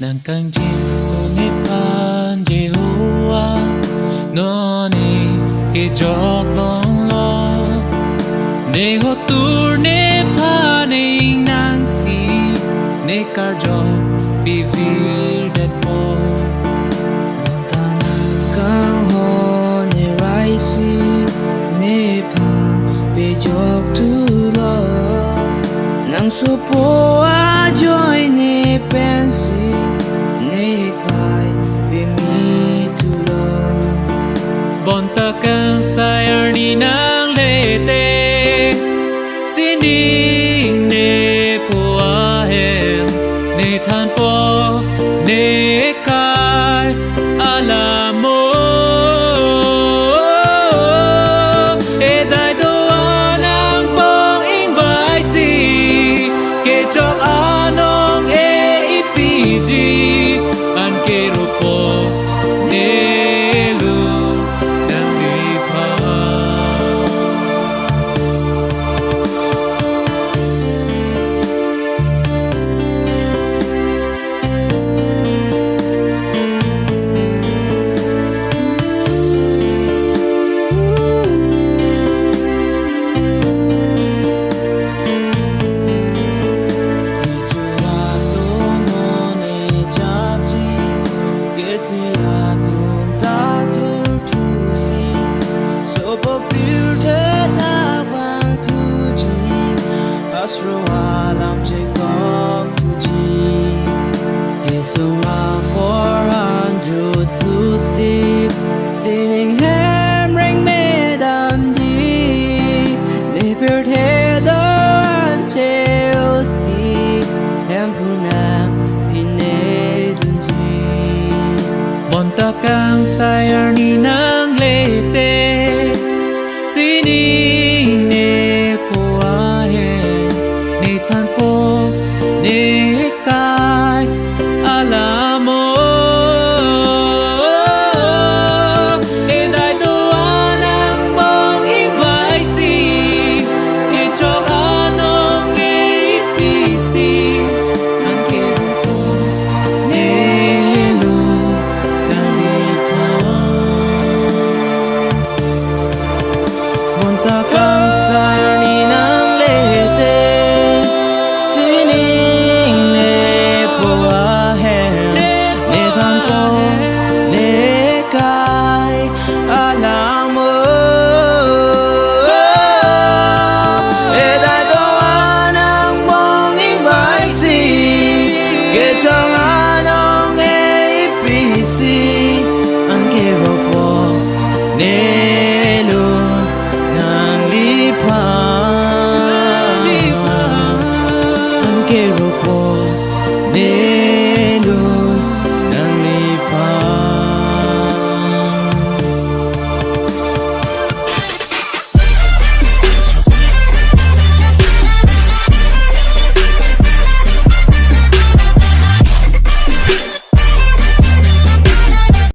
Nàng càng chim số nếp pan Jehovah Ngoni ke jok long lo Ne ho tur ne pa ne nang si Ne kar jok bi vil det po ta càng ho ne rai si ne pa be jok tu lo nang so po a joy ne pen si ne kai be mi tu lo Bon ta càng sai đi nang lệ tê xin đi ne po a hem ne than po ne kai ala mo e dai do anang bong ing vai si ke chok anong e ipiji an ke ro po ne lu nang li pa Singing ham ring me dam di ne per the do an cheo si ham puna pine dun ji Bon ta càng sai ni nang lệ